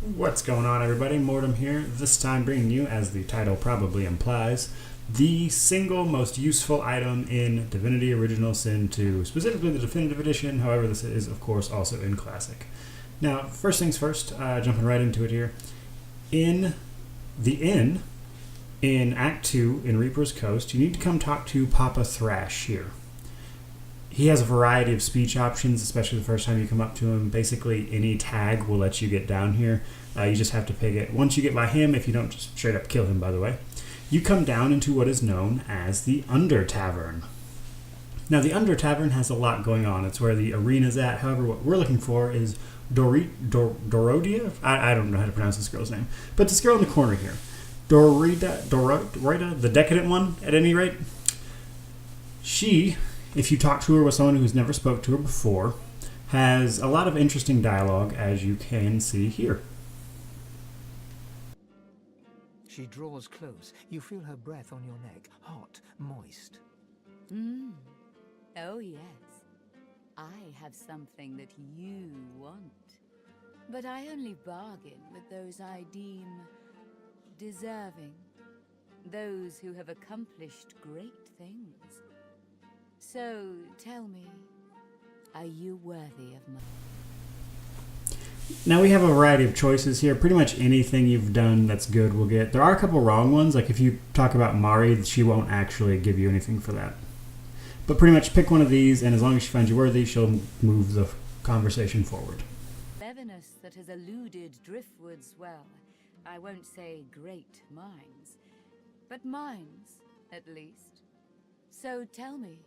What's going on, everybody? Mortym here, this time bringing you, as the title probably implies, the single most useful item in Divinity Original Sin 2, specifically the Definitive Edition. However, this is, of course, also in Classic. Now, first things first, jumping right into it here. In the inn, in Act 2, in Reaper's Coast, you need to come talk to Papa Thrash here. He has a variety of speech options, especially the first time you come up to him. Basically, any tag will let you get down here. You just have to pick it. Once you get by him, if you don't just straight up kill him, by the way, you come down into what is known as the Under Tavern. Now, the Under Tavern has a lot going on. It's where the arena's at. However, what we're looking for is Dorodia? I don't know how to pronounce this girl's name. But this girl in the corner here. Dorita, the decadent one, at any rate. She, if you talk to her with someone who's never spoke to her before, has a lot of interesting dialogue, as you can see here. She draws close. You feel her breath on your neck, hot, moist. Oh, yes. I have something that you want. But I only bargain with those I deem deserving. Those who have accomplished great things. So, tell me, are you worthy of my... Now we have a variety of choices here. Pretty much anything you've done that's good will get. There are a couple wrong ones. Like if you talk about Mari, she won't actually give you anything for that. But pretty much pick one of these, and as long as she finds you worthy, she'll move the conversation forward. Cleverness that has eluded driftwood's well. I won't say great minds, but minds, at least. So tell me,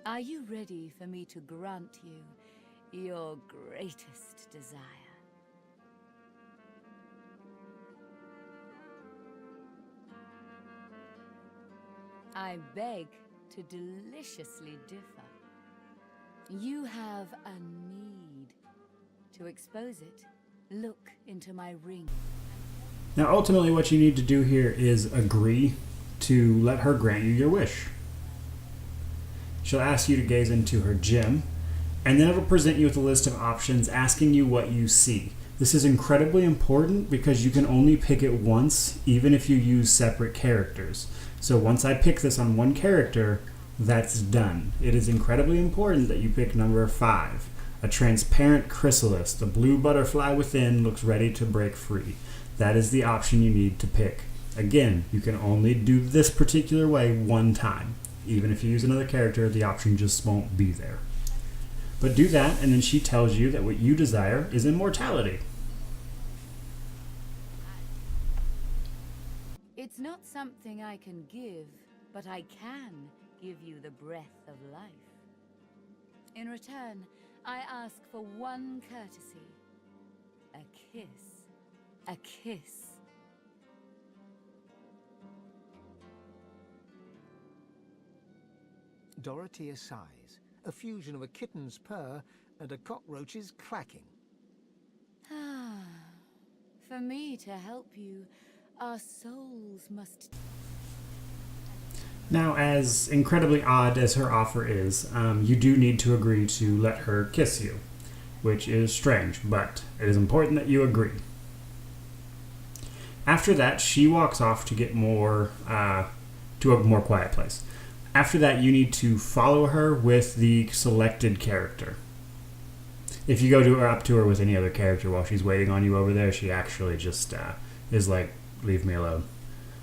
are you ready for me to grant you your greatest desire? I beg to deliciously differ. You have a need to expose it. Look into my ring. Now ultimately what you need to do here is agree to let her grant you your wish. She'll ask you to gaze into her gem, and then it'll present you with a list of options asking you what you see. This is incredibly important because you can only pick it once, even if you use separate characters. So once I pick this on one character, that's done. It is incredibly important that you pick number 5. A transparent chrysalis. The blue butterfly within looks ready to break free. That is the option you need to pick. Again, you can only do this particular way one time. Even if you use another character, the option just won't be there. But do that, and then she tells you that what you desire is immortality. It's not something I can give, but I can give you the breath of life. In return, I ask for one courtesy. A kiss. A kiss. Dorothea sighs, a fusion of a kitten's purr and a cockroach's clacking. Ah, for me to help you, our souls must... Now, as incredibly odd as her offer is, you do need to agree to let her kiss you, which is strange, but it is important that you agree. After that, she walks off to get more, to a more quiet place. After that, you need to follow her with the selected character. If you go up to her with any other character while she's waiting on you over there, she actually just is like, leave me alone.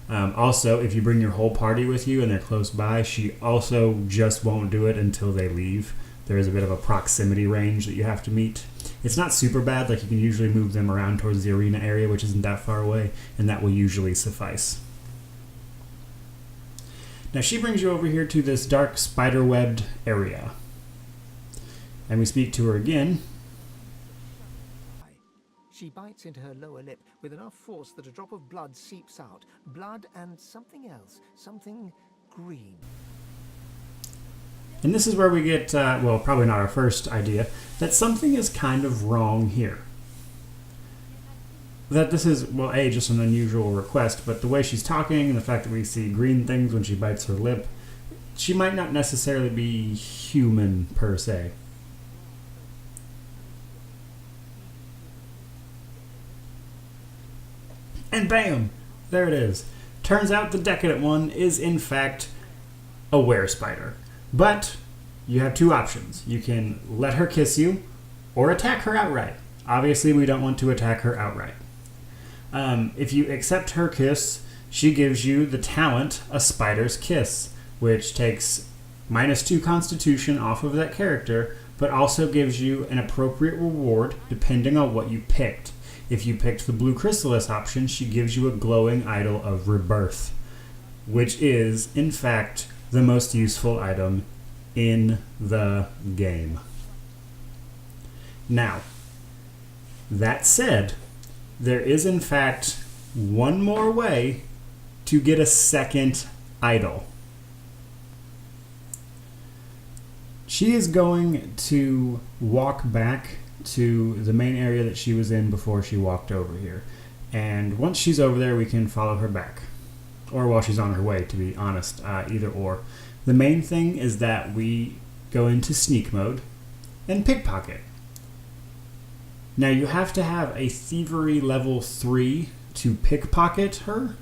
Also, if you bring your whole party with you and they're close by, she also just won't do it until they leave. There is a bit of a proximity range that you have to meet. It's not super bad, like you can usually move them around towards the arena area, which isn't that far away, and that will usually suffice. Now she brings you over here to this dark spider-webbed area. And we speak to her again. She bites into her lower lip with enough force that a drop of blood seeps out. Blood and something else. Something green. And this is where we get, well, probably not our first idea, that something is kind of wrong here. That this is, well, A, just an unusual request, but the way she's talking and the fact that we see green things when she bites her lip, she might not necessarily be human per se. And bam! There it is. Turns out the decadent one is in fact a were-spider. But you have two options. You can let her kiss you or attack her outright. Obviously, we don't want to attack her outright. If you accept her kiss, she gives you the talent, A Spider's Kiss, which takes -2 Constitution off of that character, but also gives you an appropriate reward depending on what you picked. If you picked the Blue Chrysalis option, she gives you a glowing idol of Rebirth, which is, in fact, the most useful item in the game. Now, that said, there is in fact one more way to get a second idol. She is going to walk back to the main area that she was in before she walked over here. And once she's over there, we can follow her back. Or while she's on her way, to be honest, either or. The main thing is that we go into sneak mode and pickpocket. Now you have to have a thievery level 3 to pickpocket her.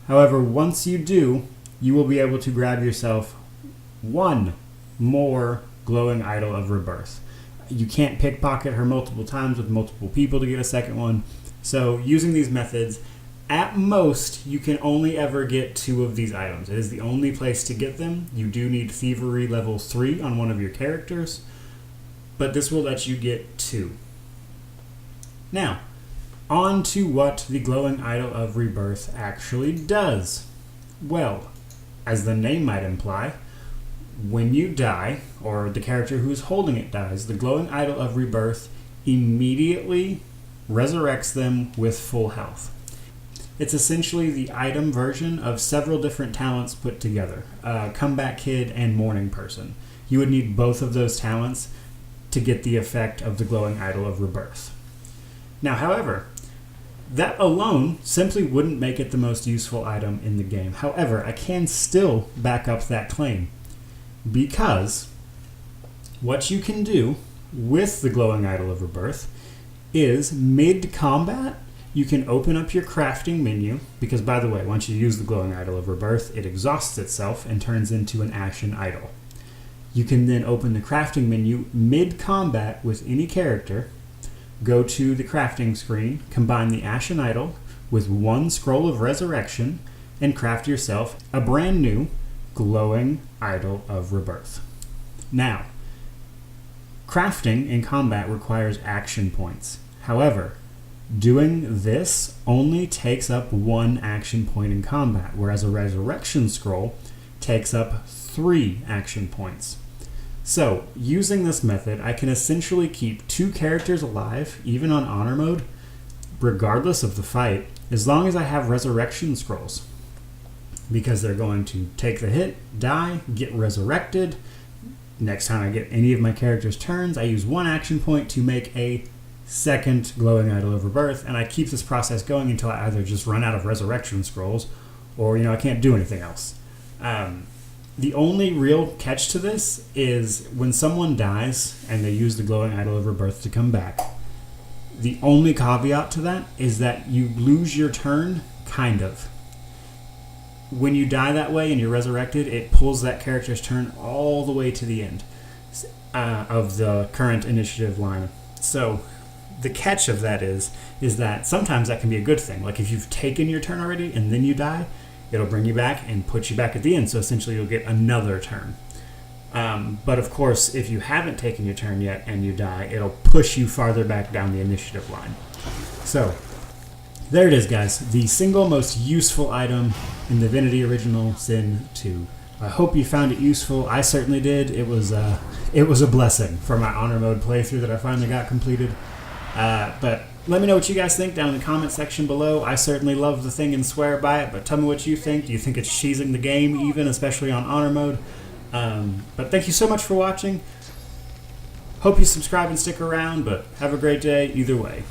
However, once you do, you will be able to grab yourself one more glowing idol of Rebirth. You can't pickpocket her multiple times with multiple people to get a second one. So using these methods, at most, you can only ever get 2 of these items. It is the only place to get them. You do need thievery level 3 on one of your characters, but this will let you get 2. Now, on to what the glowing idol of Rebirth actually does. Well, as the name might imply, when you die, or the character who is holding it dies, the glowing idol of Rebirth immediately resurrects them with full health. It's essentially the item version of several different talents put together, Comeback Kid and Morning Person. You would need both of those talents to get the effect of the glowing idol of Rebirth. Now, however, that alone simply wouldn't make it the most useful item in the game. However, I can still back up that claim, because what you can do with the glowing idol of Rebirth is mid-combat, you can open up your crafting menu, because by the way, once you use the glowing idol of Rebirth, it exhausts itself and turns into an Ashen idol. You can then open the crafting menu mid-combat with any character, go to the crafting screen, combine the Ashen idol with 1 scroll of resurrection, and craft yourself a brand new glowing idol of Rebirth. Now, crafting in combat requires action points. However, doing this only takes up 1 action point in combat, whereas a resurrection scroll takes up 3 action points. So, using this method, I can essentially keep 2 characters alive, even on honor mode, regardless of the fight, as long as I have resurrection scrolls. Because they're going to take the hit, die, get resurrected. Next time I get any of my characters' turns, I use 1 action point to make a second glowing idol of Rebirth, and I keep this process going until I either just run out of resurrection scrolls, or I can't do anything else. The only real catch to this is when someone dies and they use the glowing idol of Rebirth to come back. The only caveat to that is that you lose your turn, kind of. When you die that way and you're resurrected, it pulls that character's turn all the way to the end of the current initiative line. So the catch of that is that sometimes that can be a good thing. Like if you've taken your turn already and then you die, it'll bring you back and put you back at the end. So essentially you'll get another turn. But of course, if you haven't taken your turn yet and you die, it'll push you farther back down the initiative line. So there it is, guys. The single most useful item in Divinity Original Sin 2. I hope you found it useful. I certainly did. It was a blessing for my honor mode playthrough that I finally got completed. But let me know what you guys think down in the comment section below. I certainly love the thing and swear by it, but tell me what you think. Do you think it's cheesing the game even, especially on honor mode? But thank you so much for watching. Hope you subscribe and stick around, but have a great day either way.